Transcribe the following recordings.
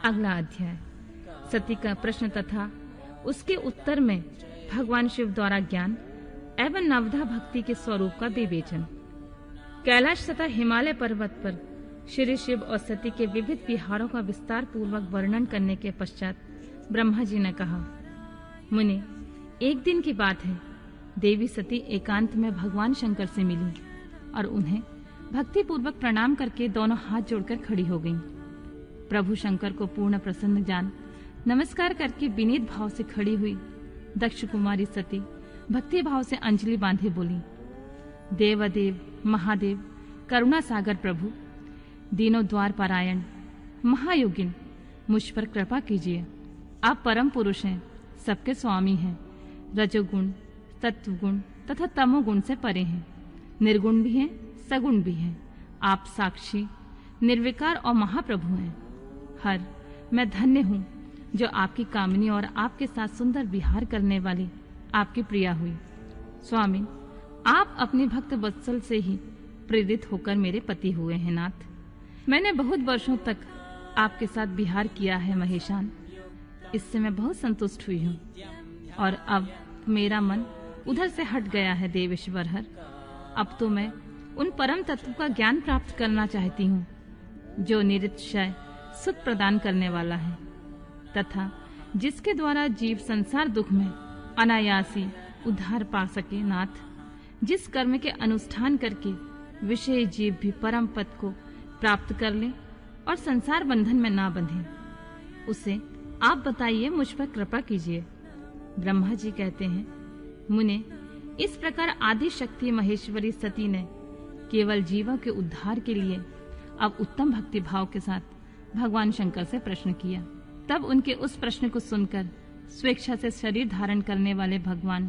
अगला अध्याय सती का प्रश्न तथा उसके उत्तर में भगवान शिव द्वारा ज्ञान एवं नवधा भक्ति के स्वरूप का विवेचन। कैलाश तथा हिमालय पर्वत पर श्री शिव और सती के विविध विहारों का विस्तार पूर्वक वर्णन करने के पश्चात ब्रह्मा जी ने कहा, मुनि, एक दिन की बात है, देवी सती एकांत में भगवान शंकर से मिली और उन्हें भक्ति पूर्वक प्रणाम करके दोनों हाथ जोड़कर खड़ी हो गईं। प्रभु शंकर को पूर्ण प्रसन्न जान नमस्कार करके विनीत भाव से खड़ी हुई दक्ष कुमारी सती भक्ति भाव से अंजलि बांधे बोली, देवदेव महादेव करुणा सागर प्रभु, दीनों द्वार पारायण महायोगिन, मुझ पर कृपा कीजिए। आप परम पुरुष हैं, सबके स्वामी हैं, रजोगुण तत्वगुण तथा तमोगुण से परे हैं, निर्गुण भी हैं सगुण भी हैं। आप साक्षी निर्विकार और महाप्रभु हैं। हर मैं धन्य हूँ जो आपकी कामनी और आपके साथ सुंदर विहार करने वाली आपकी प्रिया हुई। स्वामी, आप अपने भक्त वत्सल से ही प्रेरित होकर मेरे पति हुए हैं। नाथ, मैंने बहुत वर्षों तक आपके साथ विहार किया है महेशान, इससे मैं बहुत संतुष्ट हुई हूँ और अब मेरा मन उधर से हट गया है। देवेश्वर हर, अब तो मैं उन परम तत्व का ज्ञान प्राप्त करना चाहती हूँ जो निरतिशय सुख प्रदान करने वाला है तथा जिसके द्वारा जीव संसार दुख में अनायासी उद्धार पा सके। नाथ, जिस कर्म के अनुष्ठान करके विषय जीव भी परम पद को प्राप्त कर ले और संसार बंधन में ना बंधे, उसे आप बताइए, मुझ पर कृपा कीजिए। ब्रह्मा जी कहते हैं, मुने, इस प्रकार आदि शक्ति महेश्वरी सती ने केवल जीवों के उद्धार के लिए अब उत्तम भक्ति भाव के साथ भगवान शंकर से प्रश्न किया। तब उनके उस प्रश्न को सुनकर स्वेच्छा से शरीर धारण करने वाले भगवान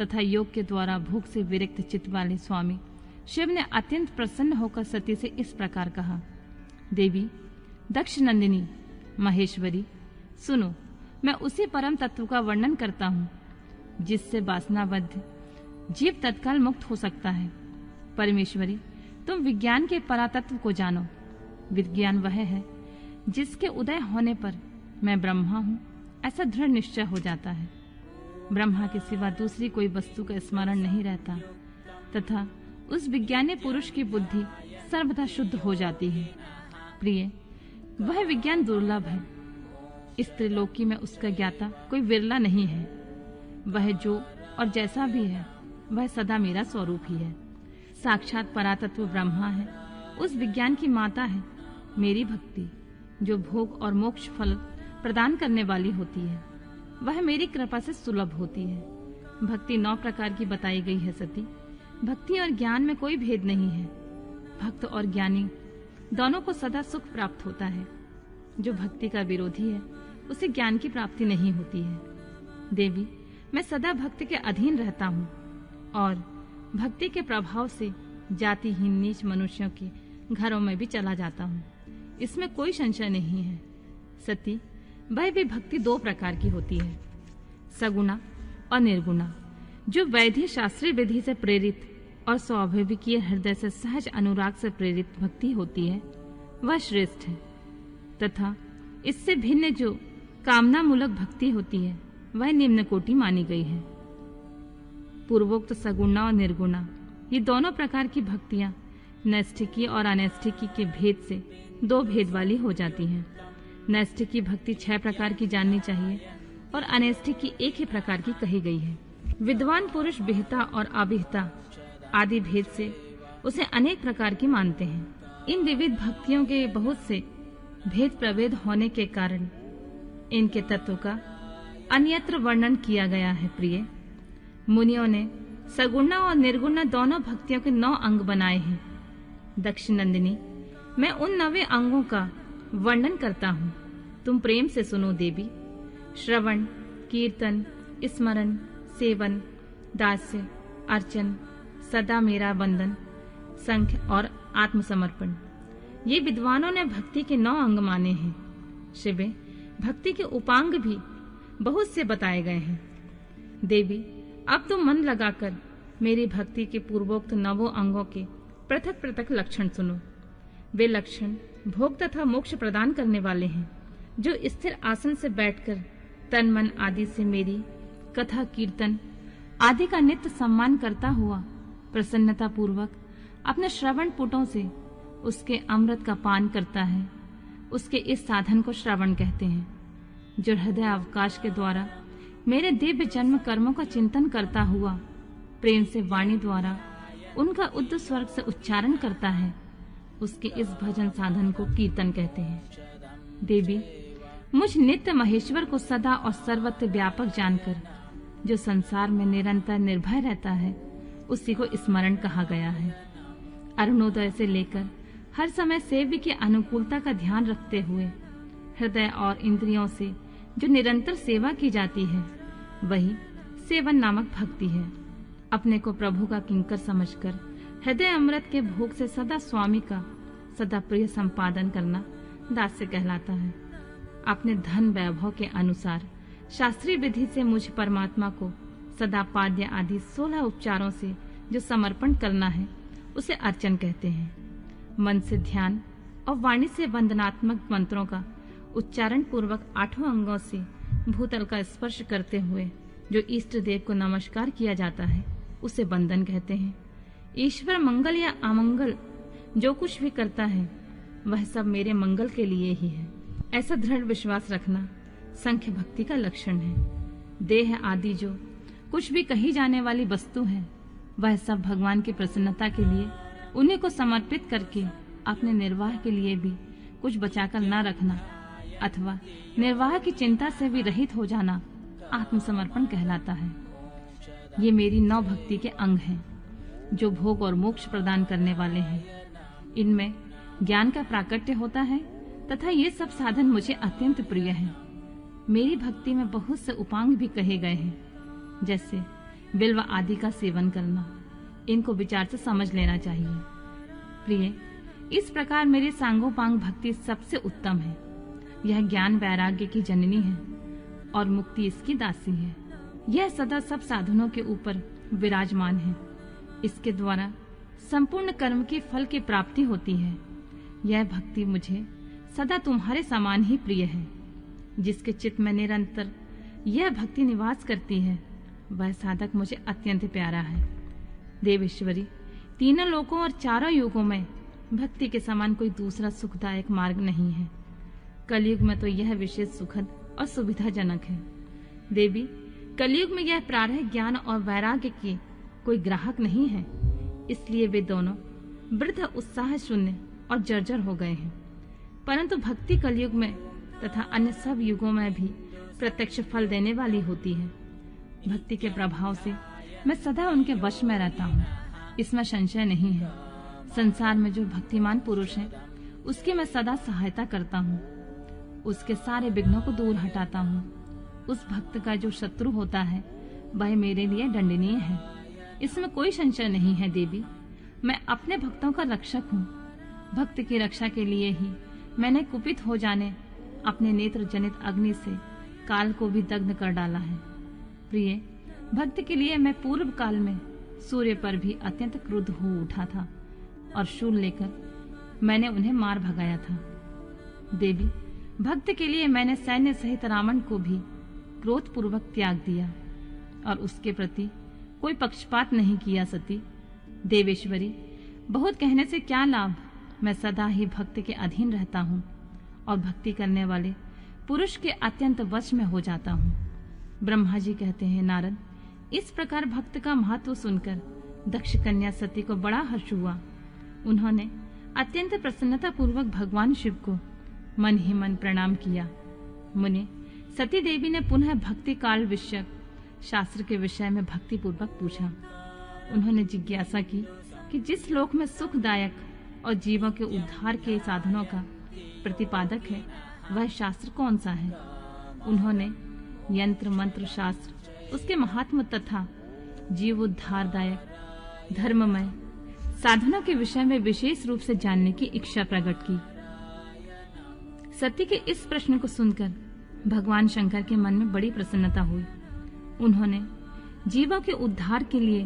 तथा योग के द्वारा भूख से विरक्त चित्त वाले स्वामी शिव ने अत्यंत प्रसन्न होकर सती से इस प्रकार कहा, देवी दक्ष नंदिनी महेश्वरी, सुनो, मैं उसी परम तत्व का वर्णन करता हूँ जिससे वासनाबद्ध जीव तत्काल मुक्त हो सकता है। परमेश्वरी, तुम विज्ञान के परातत्व को जानो। विज्ञान वह है जिसके उदय होने पर मैं ब्रह्मा हूँ ऐसा दृढ़ निश्चय हो जाता है। ब्रह्मा के सिवा दूसरी कोई वस्तु का स्मरण नहीं रहता तथा उस विज्ञानी पुरुष की बुद्धि सर्वदा शुद्ध हो जाती है। प्रिय, वह विज्ञान दुर्लभ है। इस त्रिलोकी में उसका ज्ञाता कोई विरला नहीं है। वह जो और जैसा भी है वह सदा मेरा स्वरूप ही है। साक्षात परातत्व ब्रह्मा है, उस विज्ञान की माता है मेरी भक्ति, जो भोग और मोक्ष फल प्रदान करने वाली होती है। वह मेरी कृपा से सुलभ होती है। भक्ति 9 प्रकार की बताई गई है सती। भक्ति और ज्ञान में कोई भेद नहीं है। भक्त और ज्ञानी दोनों को सदा सुख प्राप्त होता है। जो भक्ति का विरोधी है उसे ज्ञान की प्राप्ति नहीं होती है। देवी, मैं सदा भक्त के अधीन रहता हूँ और भक्ति के प्रभाव से जातिहीन नीच मनुष्यों के घरों में भी चला जाता हूँ, इसमें कोई संशय नहीं है। सती, वह भी भक्ति 2 प्रकार की होती है, सगुणा और निर्गुणा। जो वैधि शास्त्रीय विधि से प्रेरित और स्वाभाविकीय हृदय से सहज अनुराग से प्रेरित भक्ति होती है वह श्रेष्ठ है तथा इससे भिन्न जो कामना मूलक भक्ति होती है वह निम्न कोटि मानी गई है। पूर्वोक्त सगुणा और निर्गुणा ये दोनों प्रकार की भक्तियां नैष्ठिकी और अनैष्ठिकी के भेद से 2 भेद वाली हो जाती हैं। नैष्ठिकी भक्ति 6 प्रकार की जाननी चाहिए और अनैष्ठिकी 1 ही प्रकार की कही गई है। विद्वान पुरुष विहिता और अविहिता आदि भेद से उसे अनेक प्रकार की मानते हैं। इन विविध भक्तियों के बहुत से भेद प्रभेद होने के कारण इनके तत्व का अन्यत्र वर्णन किया गया है। प्रिय, मुनियों ने सगुणा और निर्गुणा दोनों भक्तियों के 9 अंग बनाए हैं। दक्ष नंदिनी, मैं उन 9 अंगों का वर्णन करता हूँ, तुम प्रेम से सुनो देवी। श्रवण, कीर्तन, स्मरण, सेवन, दास्य, अर्चन, सदा मेरा वंदन, संख्य और आत्मसमर्पण, ये विद्वानों ने भक्ति के 9 अंग माने हैं। शिवे, भक्ति के उपांग भी बहुत से बताए गए हैं। देवी, अब तुम मन लगाकर मेरी भक्ति के पूर्वोक्त 9 अंगों के पृथक पृथक लक्षण सुनो। वे लक्षण भोग तथा मोक्ष प्रदान करने वाले हैं जो स्थिर आसन से बैठकर तन मन आदि से मेरी कथा कीर्तन आदि का नित्य सम्मान करता हुआ प्रसन्नता पूर्वक अपने श्रवण पुटों से उसके अमृत का पान करता है, उसके इस साधन को श्रवण कहते हैं। जो हृदय अवकाश के द्वारा मेरे दिव्य जन्म कर्मों का चिंतन करता हुआ प्रेम से वाणी द्वारा उनका उच्च स्वर्ग से उच्चारण करता है, उसके इस भजन साधन को कीर्तन कहते हैं। देवी, मुझ नित्य महेश्वर को सदा और सर्वत्र व्यापक जानकर जो संसार में निरंतर निर्भय रहता है, उसी को स्मरण कहा गया है। अरुणोदय से लेकर हर समय सेव्य की अनुकूलता का ध्यान रखते हुए हृदय और इंद्रियों से जो निरंतर सेवा की जाती है, वही सेवन नामक भक्ति है। अपने को प्रभु का किंकर समझकर हृदय अमृत के भोग से सदा स्वामी का सदा प्रिय संपादन करना दास्य कहलाता है। अपने धन वैभव के अनुसार शास्त्रीय विधि से मुझ परमात्मा को सदा पाद्य आदि 16 उपचारों से जो समर्पण करना है, उसे अर्चन कहते हैं। मन से ध्यान और वाणी से वंदनात्मक मंत्रों का उच्चारण पूर्वक 8 अंगों से भूतल का स्पर्श करते हुए जो इष्ट देव को नमस्कार किया जाता है, उसे वंदन कहते हैं। ईश्वर मंगल या अमंगल जो कुछ भी करता है, वह सब मेरे मंगल के लिए ही है, ऐसा दृढ़ विश्वास रखना संख्य भक्ति का लक्षण है। देह आदि जो कुछ भी कही जाने वाली वस्तु है, वह सब भगवान की प्रसन्नता के लिए उन्हीं को समर्पित करके अपने निर्वाह के लिए भी कुछ बचाकर न रखना अथवा निर्वाह की चिंता से भी रहित हो जाना आत्मसमर्पण कहलाता है। ये मेरी 9 भक्ति के अंग हैं, जो भोग और मोक्ष प्रदान करने वाले हैं। इनमें ज्ञान का प्राकट्य होता है तथा ये सब साधन मुझे अत्यंत प्रिय हैं। मेरी भक्ति में बहुत से उपांग भी कहे गए हैं, जैसे बिल्व आदि का सेवन करना। इनको विचार से समझ लेना चाहिए। प्रिय, इस प्रकार मेरी सांगोपांग भक्ति सबसे उत्तम है। यह ज्ञान वैराग्य की जननी है और मुक्ति इसकी दासी है। यह सदा सब साधनों के ऊपर विराजमान है। इसके द्वारा संपूर्ण कर्म के फल की प्राप्ति होती है। यह भक्ति मुझे सदा तुम्हारे समान ही प्रिय है। जिसके चित्त में निरंतर यह भक्ति निवास करती है, वह साधक मुझे अत्यंत प्यारा है। देवेश्वरी, तीनों लोकों और चारों युगों में भक्ति के समान कोई दूसरा सुखदायक मार्ग नहीं है। कलयुग में तो यह विशेष सुखद और सुविधाजनक है। देवी, कलयुग में यह प्रारंभ ज्ञान और वैराग्य की कोई ग्राहक नहीं है, इसलिए वे दोनों वृद्ध उत्साह शून्य और जर्जर हो गए हैं। परंतु भक्ति कलयुग में तथा अन्य सब युगों में भी प्रत्यक्ष फल देने वाली होती है। भक्ति के प्रभाव से मैं सदा उनके वश में रहता हूँ, इसमें संशय नहीं है। संसार में जो भक्तिमान पुरुष है, उसकी मैं सदा सहायता करता हूँ, उसके सारे विघ्नों को दूर हटाता हूँ। उस भक्त का जो शत्रु होता है, वह मेरे लिए दंडनीय है, इसमें कोई संशय नहीं है। देवी, मैं अपने भक्तों का रक्षक हूँ। भक्त की रक्षा के लिए ही मैंने कुपित हो जाने अपने नेत्र जनित अग्नि से काल को भी दग्ध कर डाला है। प्रिय, भक्त के लिए मैं पूर्व काल में सूर्य पर भी अत्यंत क्रुद्ध हो उठा था और शूल लेकर मैंने उन्हें मार भगाया था। देवी, भक्त के लिए मैंने सैन्य सहित रावण को भी क्रोध पूर्वक त्याग दिया और उसके प्रति कोई पक्षपात नहीं किया। सती देवेश्वरी, बहुत कहने से क्या लाभ, मैं सदा ही भक्त के अधीन रहता हूँ और भक्ति करने वाले पुरुष के अत्यंत वश में हो जाता हूँ। ब्रह्मा जी कहते हैं, नारद, इस प्रकार भक्त का महत्व सुनकर दक्ष कन्या सती को बड़ा हर्ष हुआ। उन्होंने अत्यंत प्रसन्नता पूर्वक भगवान शिव को मन ही मन प्रणाम किया। मुनि, सती देवी ने पुनः भक्ति काल विषयक शास्त्र के विषय में भक्ति पूर्वक पूछा। उन्होंने जिज्ञासा की कि जिस लोक में सुखदायक और जीवों के उद्धार के साधनों का प्रतिपादक है, वह शास्त्र कौन सा है। उन्होंने यंत्र मंत्र शास्त्र, उसके महात्म तथा जीव उद्धारदायक धर्ममय साधनों के विषय में विशेष रूप से जानने की इच्छा प्रकट की। सती के इस प्रश्न को सुनकर भगवान शंकर के मन में बड़ी प्रसन्नता हुई। उन्होंने जीवों के उद्धार के लिए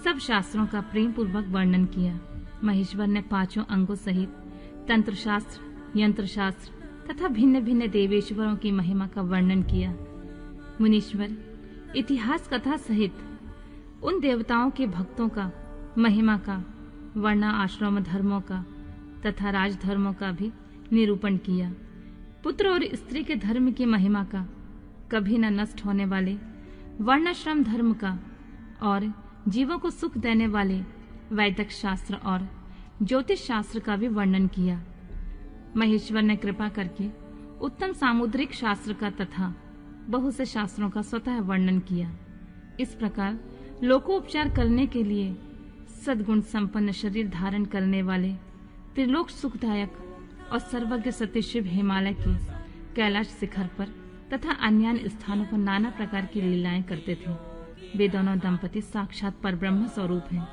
सब शास्त्रों का प्रेम पूर्वक वर्णन किया। महेश्वर ने 5 अंगों सहित तंत्र शास्त्र, यंत्र शास्त्र, तथा भिन्न भिन्न देवेश्वरों की महिमा का वर्णन किया। मुनीश्वर इतिहास कथा सहित उन देवताओं के भक्तों का महिमा का, वर्ण आश्रम धर्मों का तथा राजधर्मों का भी निरूपण किया। पुत्र और स्त्री के धर्म की महिमा का, कभी न नष्ट होने वाले वर्णाश्रम धर्म का और जीवों को सुख देने वाले वैदिक शास्त्र और ज्योतिष शास्त्र का भी वर्णन किया। महेश्वर ने कृपा करके उत्तम सामुद्रिक शास्त्र का तथा बहुत से शास्त्रों का स्वतः वर्णन किया। इस प्रकार लोकोपचार करने के लिए सद्गुण संपन्न शरीर धारण करने वाले त्रिलोक सुखदायक और सर्वज्ञ सत्यशिव हिमालय के कैलाश शिखर पर तथा अन्य स्थानों पर नाना प्रकार की लीलाएं करते थे। वे दोनों दंपति साक्षात परब्रह्म स्वरूप हैं।